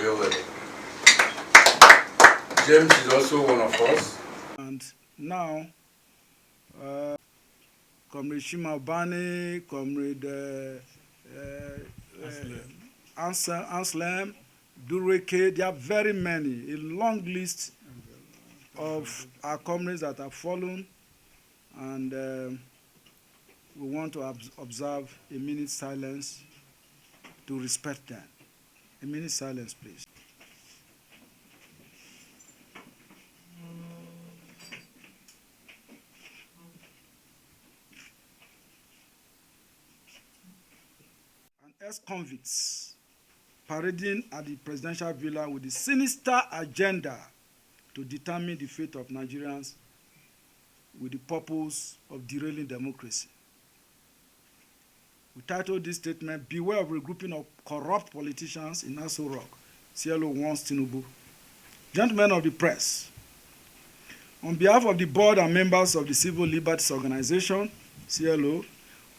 Really. James is also one of us. And now, Comrade Shimabani, Comrade Anselm, Dureke, there are very many, a long list of our comrades that have fallen, and we want to observe a minute silence to respect them. A minute silence, please. And ex-convicts parading at the presidential villa with the sinister agenda to determine the fate of Nigerians with the purpose of derailing democracy. We titled this statement, "Beware of regrouping of corrupt politicians in Aso Rock. CLO warns Tinubu." Gentlemen of the press, on behalf of the board and members of the Civil Liberties Organization, CLO,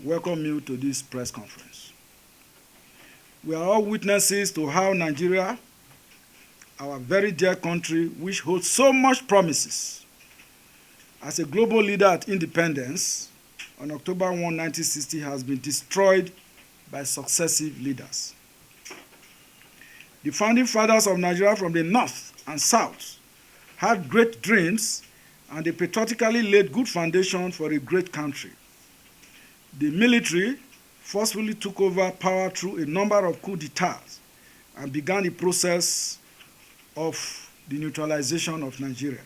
welcome you to this press conference. We are all witnesses to how Nigeria, our very dear country, which holds so much promises, as a global leader at independence, on October 1, 1960, has been destroyed by successive leaders. The founding fathers of Nigeria from the north and south had great dreams, and they patriotically laid good foundation for a great country. The military forcefully took over power through a number of coups d'etats and began the process of the neutralization of Nigeria.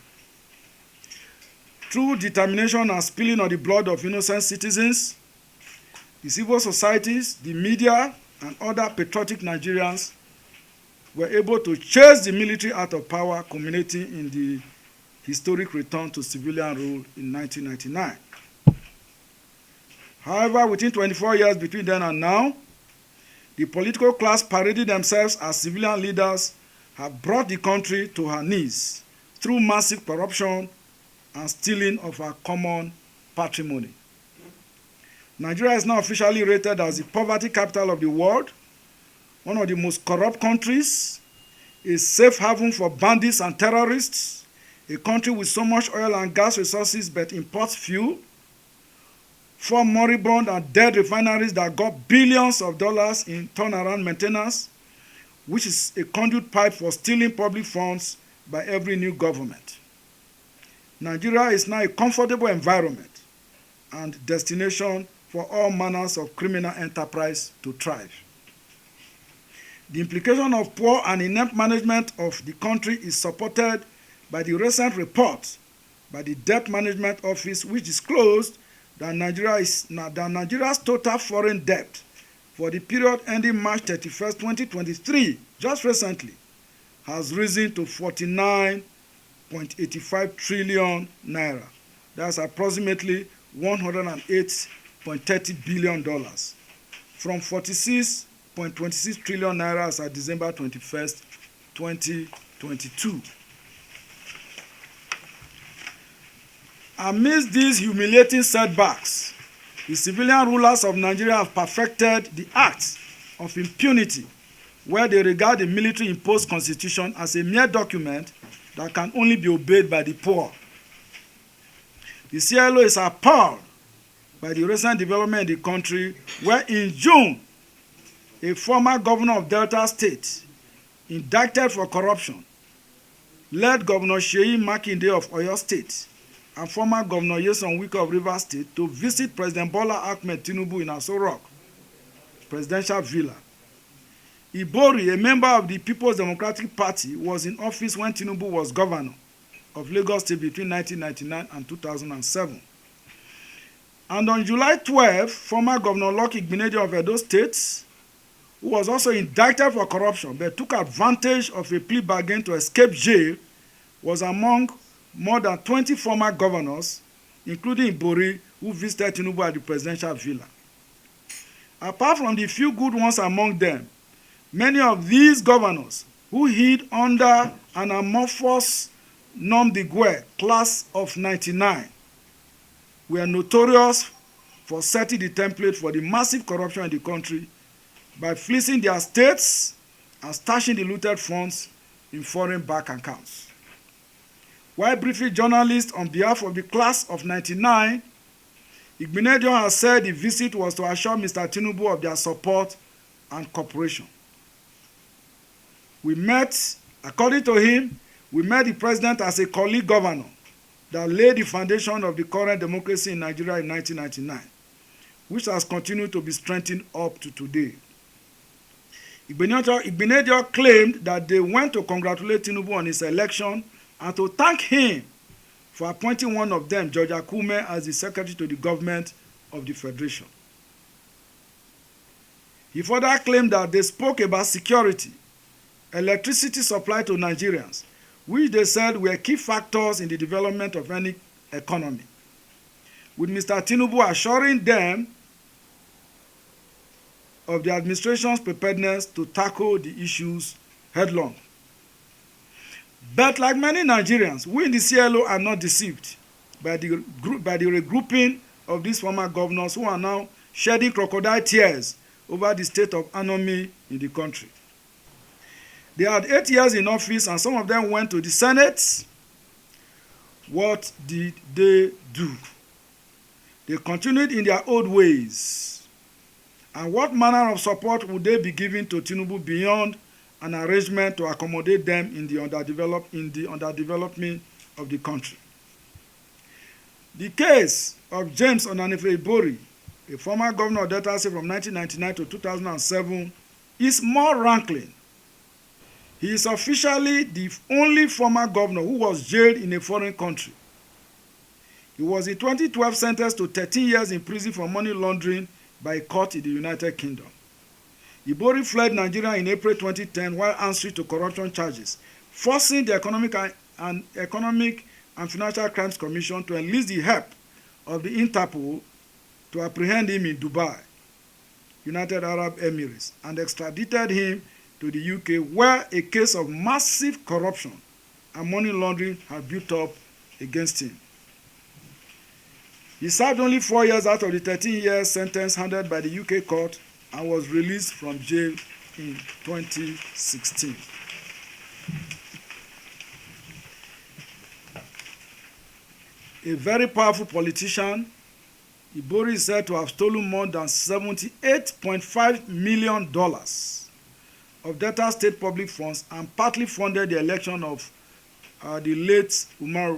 Through determination and spilling of the blood of innocent citizens, the civil societies, the media, and other patriotic Nigerians were able to chase the military out of power, culminating in the historic return to civilian rule in 1999. However, within 24 years between then and now, the political class parading themselves as civilian leaders have brought the country to her knees through massive corruption and stealing of our common patrimony. Nigeria is now officially rated as the poverty capital of the world, one of the most corrupt countries, a safe haven for bandits and terrorists, a country with so much oil and gas resources but imports fuel, 4 moribund and dead refineries that got billions of dollars in turnaround maintenance, which is a conduit pipe for stealing public funds by every new government. Nigeria is now a comfortable environment and destination for all manners of criminal enterprise to thrive. The implication of poor and inept management of the country is supported by the recent report by the Debt Management Office, which disclosed that Nigeria's total foreign debt for the period ending March 31st, 2023, just recently, has risen to 49.85 trillion naira. That's approximately $108.30 billion from 46.26 trillion naira as at December 21st, 2022. Amidst these humiliating setbacks, the civilian rulers of Nigeria have perfected the act of impunity, where they regard the military-imposed constitution as a mere document that can only be obeyed by the poor. The CLO is appalled by the recent development in the country, where in June, a former governor of Delta State, indicted for corruption, led Governor Seyi Makinde of Oyo State and former Governor Nyesom Wike of Rivers State to visit President Bola Ahmed Tinubu in Aso Rock, presidential villa. Ibori, a member of the People's Democratic Party, was in office when Tinubu was governor of Lagos State between 1999 and 2007. And on July 12, former Governor Lucky Igbenedion of Edo State, who was also indicted for corruption but took advantage of a plea bargain to escape jail, was among more than 20 former governors, including Ibori, who visited Tinubu at the presidential villa. Apart from the few good ones among them, many of these governors who hid under an amorphous nom de guerre class of 99 were notorious for setting the template for the massive corruption in the country by fleecing their states and stashing the looted funds in foreign bank accounts. While briefing journalists on behalf of the class of '99, Igbenedion has said the visit was to assure Mr. Tinubu of their support and cooperation. According to him, we met the president as a colleague governor that laid the foundation of the current democracy in Nigeria in 1999, which has continued to be strengthened up to today. Igbenedion claimed that they went to congratulate Tinubu on his election and to thank him for appointing one of them, George Akume, as the secretary to the government of the Federation. He further claimed that they spoke about security, electricity supply to Nigerians, which they said were key factors in the development of any economy, with Mr. Tinubu assuring them of the administration's preparedness to tackle the issues headlong. But like many Nigerians, we in the CLO are not deceived by the regrouping of these former governors who are now shedding crocodile tears over the state of anomy in the country. They had 8 years in office and some of them went to the Senate. What did they do? They continued in their old ways. And what manner of support would they be giving to Tinubu beyond an arrangement to accommodate them in the underdevelopment of the country? The case of James Ibori, a former governor of Delta State from 1999 to 2007, is more rankling. He is officially the only former governor who was jailed in a foreign country. He was in 2012 sentenced to 13 years in prison for money laundering by a court in the United Kingdom. Ibori fled Nigeria in April 2010 while answering to corruption charges, forcing the Economic and Financial Crimes Commission to enlist the help of the Interpol to apprehend him in Dubai, United Arab Emirates, and extradited him to the UK, where a case of massive corruption and money laundering had built up against him. He served only 4 years out of the 13-year sentence handed by the UK court and was released from jail in 2016. A very powerful politician, Ibori is said to have stolen more than $78.5 million of Delta State public funds and partly funded the election of the late Umar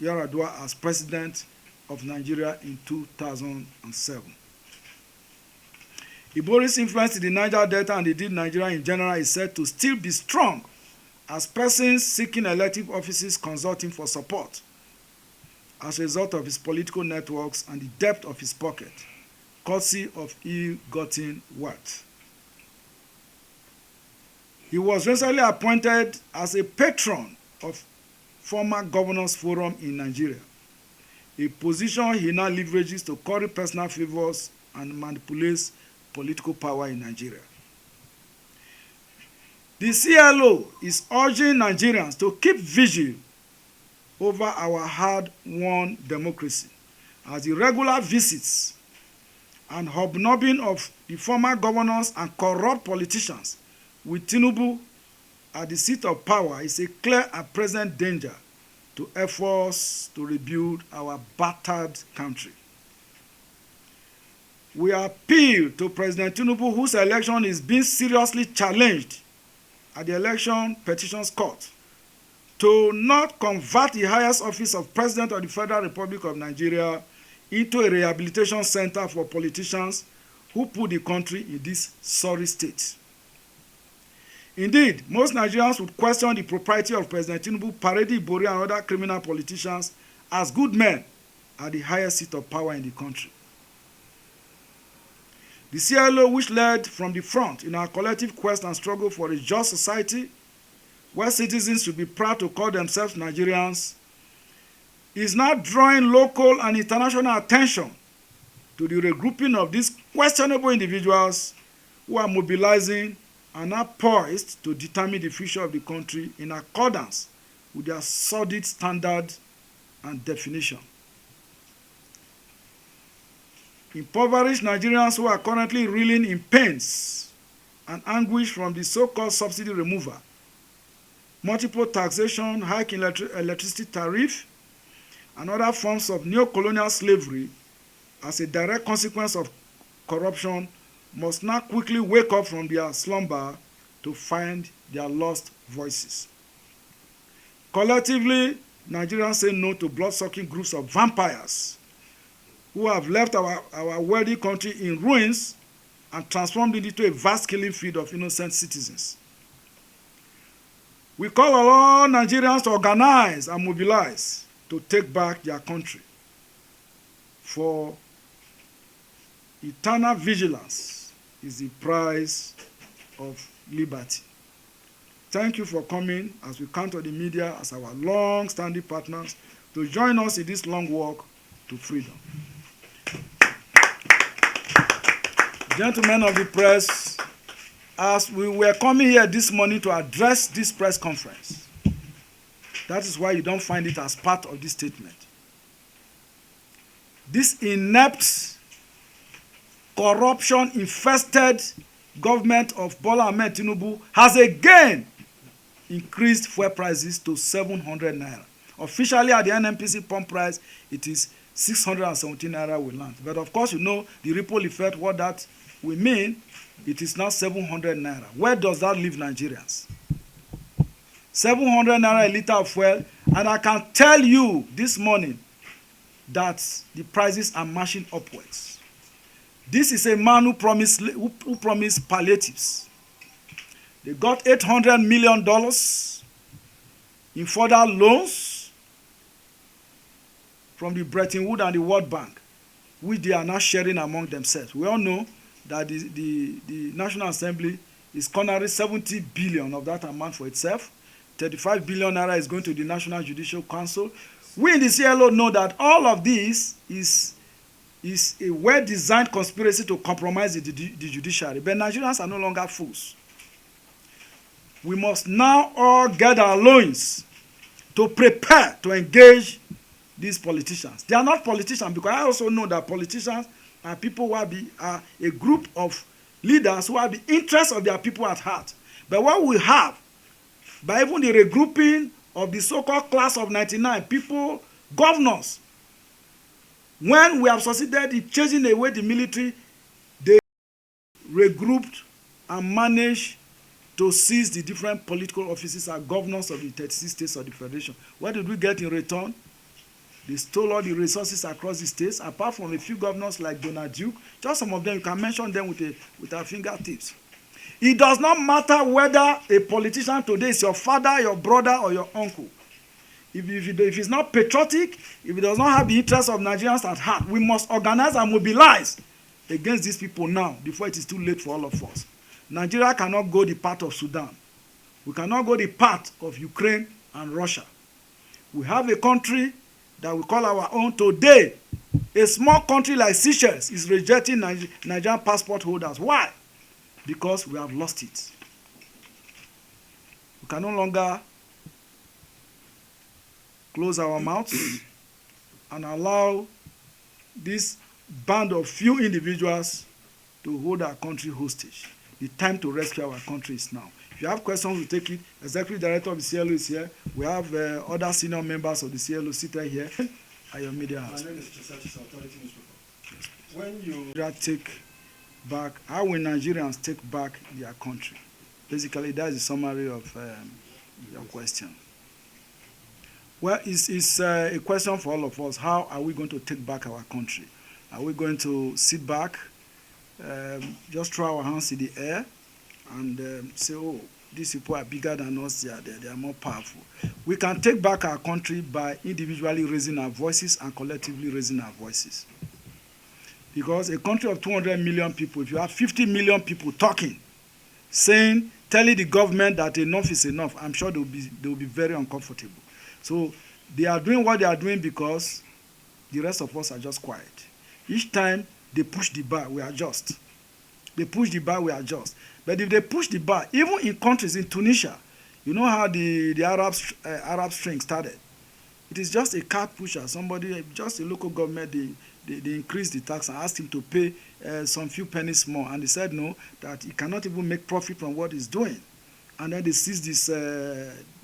Yar'Adua as president of Nigeria in 2007. Ibori's influence in the Niger Delta and indeed Nigeria in general is said to still be strong, as persons seeking elective offices consult him for support as a result of his political networks and the depth of his pocket, courtesy of ill-gotten wealth. He was recently appointed as a patron of former Governors Forum in Nigeria, a position he now leverages to curry personal favors and manipulates political power in Nigeria. The CLO is urging Nigerians to keep vigil over our hard-won democracy, as the regular visits and hobnobbing of the former governors and corrupt politicians with Tinubu at the seat of power is a clear and present danger to efforts to rebuild our battered country. We appeal to President Tinubu, whose election is being seriously challenged at the Election Petitions Court, to not convert the highest office of President of the Federal Republic of Nigeria into a rehabilitation center for politicians who put the country in this sorry state. Indeed, most Nigerians would question the propriety of President Tinubu parading Ibori and other criminal politicians as good men at the highest seat of power in the country. The CLO, which led from the front in our collective quest and struggle for a just society, where citizens should be proud to call themselves Nigerians, is now drawing local and international attention to the regrouping of these questionable individuals who are mobilizing and are poised to determine the future of the country in accordance with their sordid standard and definition. Impoverished Nigerians who are currently reeling in pains and anguish from the so-called subsidy removal, multiple taxation, hike in electricity tariff, and other forms of neo-colonial slavery as a direct consequence of corruption must now quickly wake up from their slumber to find their lost voices. Collectively, Nigerians say no to blood-sucking groups of vampires who have left our wealthy country in ruins and transformed it into a vast killing field of innocent citizens. We call on all Nigerians to organize and mobilize to take back their country. For eternal vigilance is the price of liberty. Thank you for coming as we count on the media as our long-standing partners to join us in this long walk to freedom. Gentlemen of the press, as we were coming here this morning to address this press conference, that is why you don't find it as part of this statement. This inept, corruption-infested government of Bola Ahmed Tinubu has again increased fuel prices to 700 naira. Officially, at the NNPC pump price, it is 617 naira will land. But of course, you know the ripple effect, what that will mean. It is now 700 naira. Where does that leave Nigerians? 700 naira a liter of fuel, and I can tell you this morning that the prices are marching upwards. This is a man who promised palliatives. They got $800 million in further loans from the Bretton Woods and the World Bank, which they are now sharing among themselves. We all know that the National Assembly is cornering 70 billion of that amount for itself. 35 billion naira is going to the National Judicial Council. We in the CLO know that all of this is a well-designed conspiracy to compromise the judiciary. But Nigerians are no longer fools. We must now all get our loins to prepare to engage these politicians. They are not politicians, because I also know that politicians are people who are a group of leaders who have the interests of their people at heart. But what we have, by even the regrouping of the so-called class of 99 people, governors, when we have succeeded in chasing away the military, they regrouped and managed to seize the different political offices as governors of the 36 states of the Federation. What did we get in return? They stole all the resources across the states, apart from a few governors like Donald Duke. Just some of them, you can mention them with our fingertips. It does not matter whether a politician today is your father, your brother, or your uncle. If he's not patriotic, if he does not have the interests of Nigerians at heart, we must organize and mobilize against these people now, before it is too late for all of us. Nigeria cannot go the path of Sudan. We cannot go the path of Ukraine and Russia. We have a country that we call our own today. A small country like Seychelles is rejecting Nigerian passport holders. Why? Because we have lost it. We can no longer close our mouths and allow this band of few individuals to hold our country hostage. The time to rescue our country is now. If you have questions, we'll take it. Executive Director of the CLO is here. We have other senior members of the CLO seated here. At your media house. My name is Authority Newspaper. When you take back, how will Nigerians take back their country? Basically, that is the summary of your question. Well, it's a question for all of us. How are we going to take back our country? Are we going to sit back, just throw our hands in the air, and say, oh, these people are bigger than us, they are more powerful? We can take back our country by individually raising our voices and collectively raising our voices. Because a country of 200 million people, if you have 50 million people talking, saying, telling the government that enough is enough, I'm sure they will be very uncomfortable. So they are doing what they are doing because the rest of us are just quiet. Each time they push the bar, we adjust. They push the bar, we adjust. But if they push the bar, even in countries, in Tunisia, you know how the Arab Spring started? It is just a card pusher, somebody, just a local government, they increased the tax and asked him to pay some few pennies more. And he said no, that he cannot even make profit from what he's doing. And then they seized this,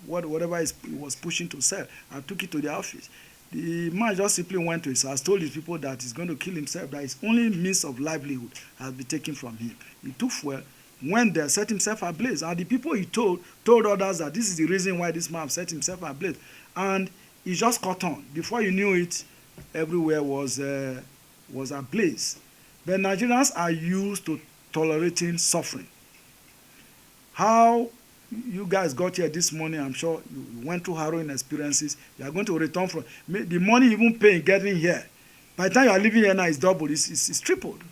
whatever he was pushing to sell, and took it to the office. The man just simply went to his house, told his people that he's going to kill himself, that his only means of livelihood has been taken from him. He took fuel, went there, set himself ablaze. And the people he told others that this is the reason why this man set himself ablaze. And he just caught on. Before you knew it, everywhere was ablaze. But Nigerians are used to tolerating suffering. How you guys got here this morning, I'm sure you went through harrowing experiences. You are going to return from the money you even pay in getting here. By the time you are living here now, it's doubled, it's tripled.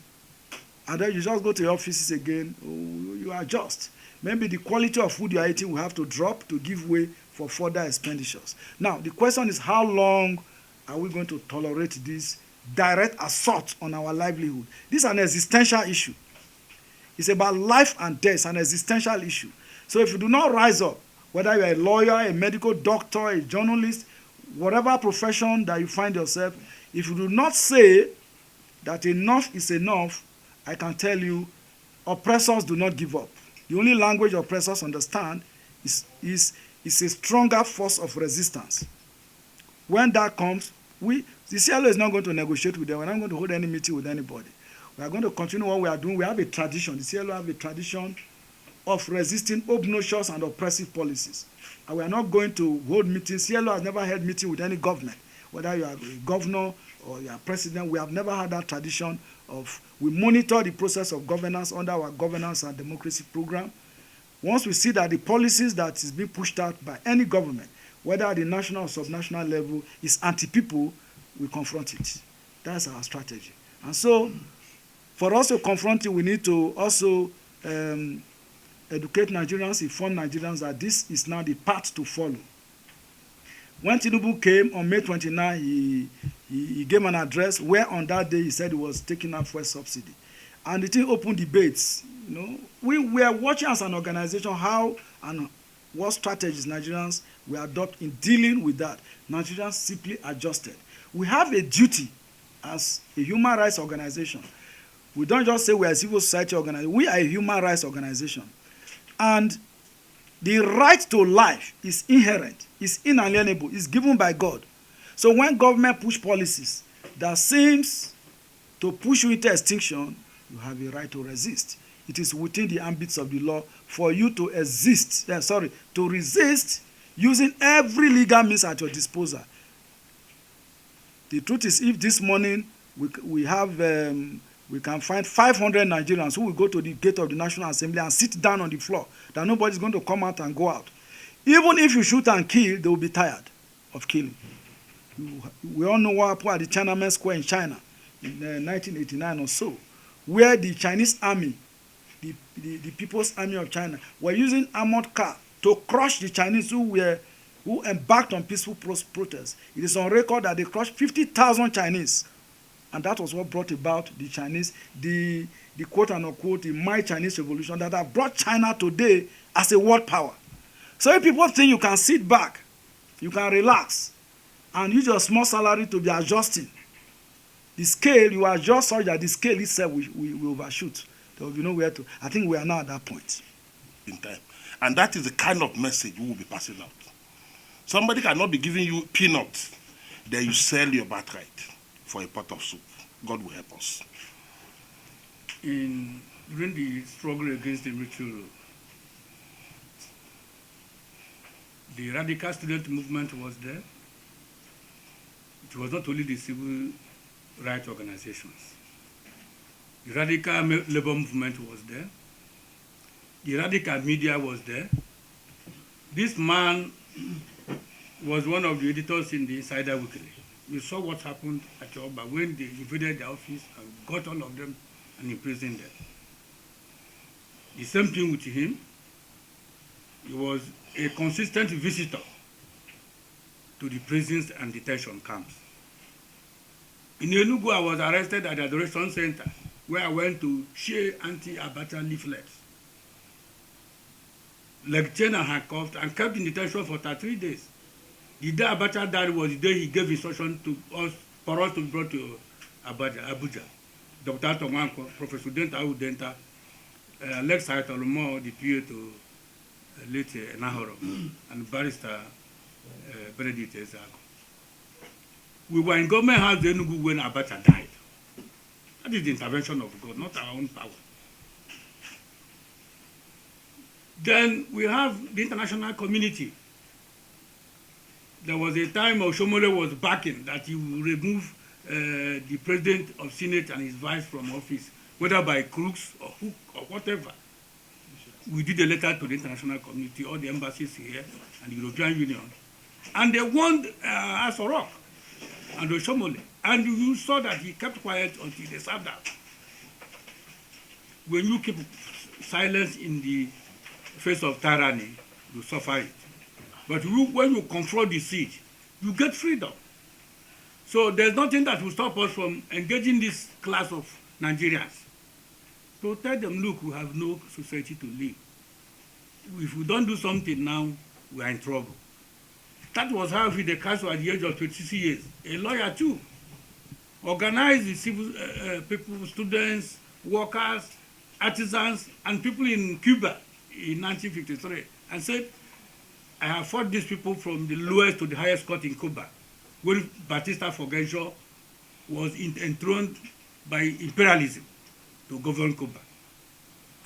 And then you just go to your offices again, you adjust. Maybe the quality of food you are eating will have to drop to give way for further expenditures. Now, the question is, how long are we going to tolerate this direct assault on our livelihood? This is an existential issue. It's about life and death. It's an existential issue. So if you do not rise up, whether you're a lawyer, a medical doctor, a journalist, whatever profession that you find yourself, if you do not say that enough is enough, I can tell you, oppressors do not give up. The only language oppressors understand is a stronger force of resistance. When that comes, the CLO is not going to negotiate with them. We're not going to hold any meeting with anybody. We are going to continue what we are doing. We have a tradition. The CLO have a tradition of resisting obnoxious and oppressive policies. And we are not going to hold meetings. CLO has never held meeting with any government. Whether you are a governor or you are president, we have never had that tradition of, we monitor the process of governance under our governance and democracy program. Once we see that the policies that is being pushed out by any government, whether at the national or subnational level, is anti-people, we confront it. That's our strategy. And so, for us to confront it, we need to also educate Nigerians, inform Nigerians that this is now the path to follow. When Tinubu came on May 29, he gave an address where on that day he said he was taking up fuel subsidy. And the thing opened debates. You know, we were watching as an organization how and what strategies Nigerians will adopt in dealing with that. Nigerians simply adjusted. We have a duty as a human rights organization. We don't just say we are a civil society organization. We are a human rights organization. And the right to life is inherent, is inalienable, is given by God. So when government push policies that seems to push you into extinction, you have a right to resist. It is within the ambits of the law for you to to resist using every legal means at your disposal. The truth is, if this morning we can find 500 Nigerians who will go to the gate of the National Assembly and sit down on the floor, that nobody is going to come out and go out. Even if you shoot and kill, they will be tired of killing. We all know what happened at the Tiananmen Square in China in 1989 or so, where the Chinese army, the People's Army of China, were using armored cars to crush the Chinese who embarked on peaceful protests. It is on record that they crushed 50,000 Chinese. And that was what brought about the Chinese, the quote and unquote, the My Chinese Revolution that have brought China today as a world power. So if people think you can sit back, you can relax, and use your small salary to be adjusting, the scale, you adjust such that the scale itself will overshoot. There will be nowhere to. I think we are now at that point. In time. And that is the kind of message we will be passing out. Somebody cannot be giving you peanuts, then you sell your birthright for a pot of soup. God will help us. During the struggle against the military rule, the radical student movement was there. It was not only the civil rights organizations. The radical labor movement was there. The radical media was there. This man was one of the editors in the Insider Weekly. We saw what happened at Yoruba when they invaded the office and got all of them and imprisoned them. The same thing with him. He was a consistent visitor to the prisons and detention camps. In Enugu, I was arrested at the Adoration Center, where I went to share anti-Abacha leaflets. Lectured and handcuffed and kept in detention for 33 days. The day Abacha died was the day he gave instruction to us for us to be brought to Abuja. Dr. Tomanko, Professor Denta Udenta, Lex Haitolomo, the PA to late Nahoro, and Barrister Benedict Ezeaku. We were in government house in Enugu when Abacha died. That is the intervention of God, not our own power. Then we have the international community. There was a time Oshomole was backing that he would remove the president of Senate and his vice from office, whether by crooks or hook or whatever. We did a letter to the international community, all the embassies here, and the European Union. And they warned Asorok and Oshomole. And you saw that he kept quiet until they served out. When you keep silence in the face of tyranny, you suffer it. But when you confront the siege, you get freedom. So there's nothing that will stop us from engaging this class of Nigerians. So tell them, look, we have no society to live. If we don't do something now, we are in trouble. That was how Fidel Castro at the age of 26 years, a lawyer too, organized the civil people, students, workers, artisans, and people in Cuba in 1953, and said, I have fought these people from the lowest to the highest court in Cuba, when Batista Fulgencio was enthroned by imperialism to govern Cuba,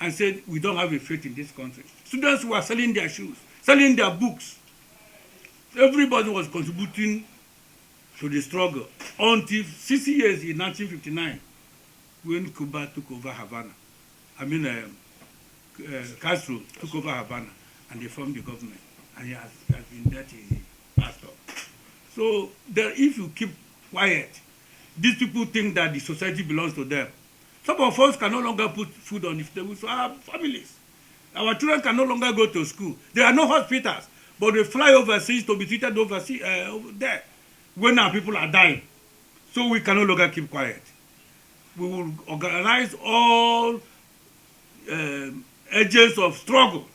and said, we don't have a faith in this country. Students were selling their shoes, selling their books. Everybody was contributing to the struggle until 60 years in 1959, when Cuba took over Havana. Castro took over Havana, and they formed the government, and he has been there till he passed off. So if you keep quiet, these people think that the society belongs to them. Some of us can no longer put food on the table for our families. Our children can no longer go to school. There are no hospitals, but they fly overseas to be treated overseas, over there when our people are dying. So we can no longer keep quiet. We will organize all agents of struggle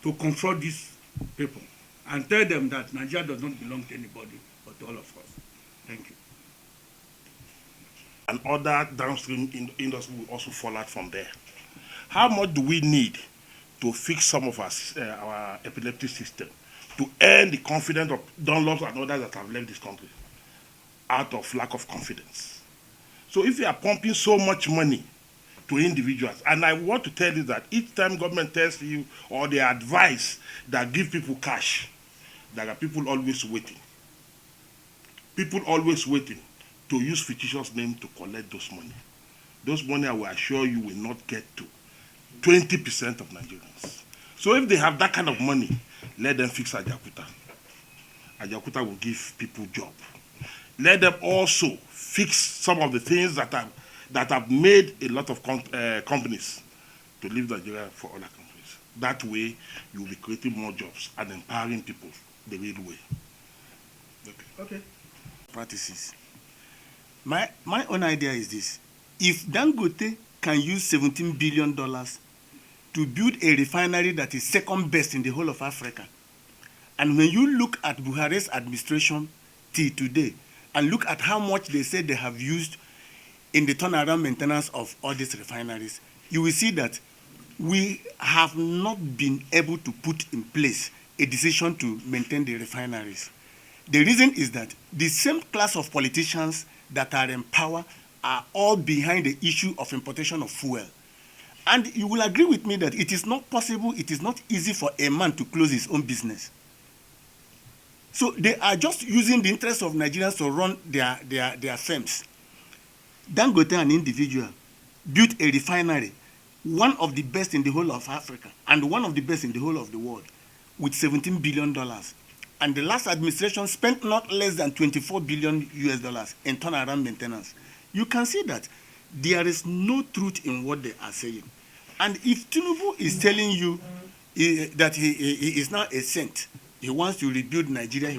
to confront these people and tell them that Nigeria does not belong to anybody but to all of us. Thank you. And other downstream industry will also fall out from there. How much do we need to fix some of our epileptic system to earn the confidence of Dunlops and others that have left this country out of lack of confidence? So if you are pumping so much money to individuals, and I want to tell you that each time government tells you or they advise that give people cash, there are people always waiting. People always waiting to use fictitious name to collect those money. Those money, I will assure you, will not get to 20% of Nigerians. So if they have that kind of money, let them fix Ajakuta. Ajakuta will give people job. Let them also fix some of the things that have made a lot of companies to leave Nigeria for other countries. That way, you will be creating more jobs and empowering people the real way. Okay. Practices. My own idea is this. If Dangote can use $17 billion to build a refinery that is second best in the whole of Africa, and when you look at Buhari's administration till today, and look at how much they say they have used in the turnaround maintenance of all these refineries, you will see that we have not been able to put in place a decision to maintain the refineries. The reason is that the same class of politicians that are in power are all behind the issue of importation of fuel. And you will agree with me that it is not possible, it is not easy for a man to close his own business. So they are just using the interest of Nigerians to run their firms. Dangote, an individual, built a refinery, one of the best in the whole of Africa, and one of the best in the whole of the world, with $17 billion. And the last administration spent not less than $24 billion in turnaround maintenance. You can see that there is no truth in what they are saying. And if Tinubu is telling you that he is now a saint, he wants to rebuild Nigeria,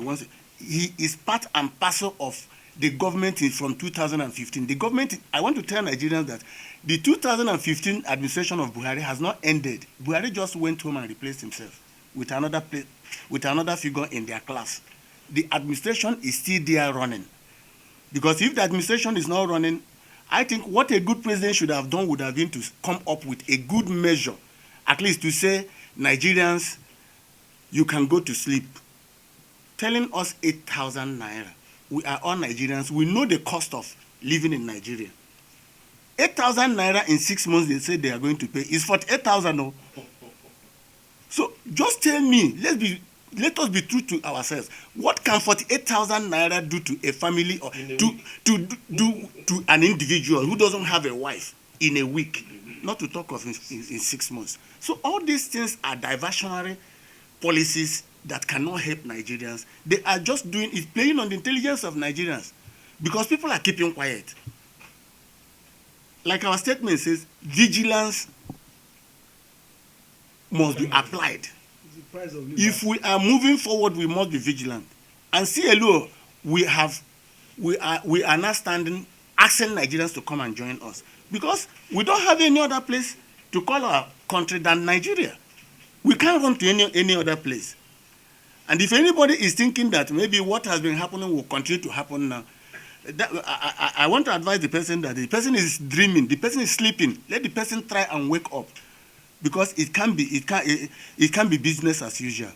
he is part and parcel of the government from 2015. The government, I want to tell Nigerians that the 2015 administration of Buhari has not ended. Buhari just went home and replaced himself with another figure in their class. The administration is still there running. Because if the administration is not running, I think what a good president should have done would have been to come up with a good measure, at least to say, Nigerians, you can go to sleep. Telling us 8,000 naira. We are all Nigerians. We know the cost of living in Nigeria. 8,000 naira in 6 months, they say they are going to pay. It's 48,000. No? So just tell me, let us be true to ourselves. What can 48,000 naira do to a family or to an individual who doesn't have a wife in a week? Not to talk of in 6 months. So all these things are diversionary policies that cannot help Nigerians. They are just doing it, playing on the intelligence of Nigerians, because people are keeping quiet. Like our statement says, vigilance must be applied. If we are moving forward, we must be vigilant. And CLO, we are now standing, asking Nigerians to come and join us, because we don't have any other place to call our country than Nigeria. We can't run to any other place. And if anybody is thinking that maybe what has been happening will continue to happen now, I want to advise the person that the person is dreaming, the person is sleeping. Let the person try and wake up, because it can be business as usual.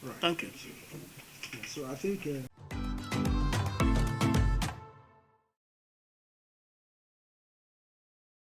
Right. Thank you. So I think.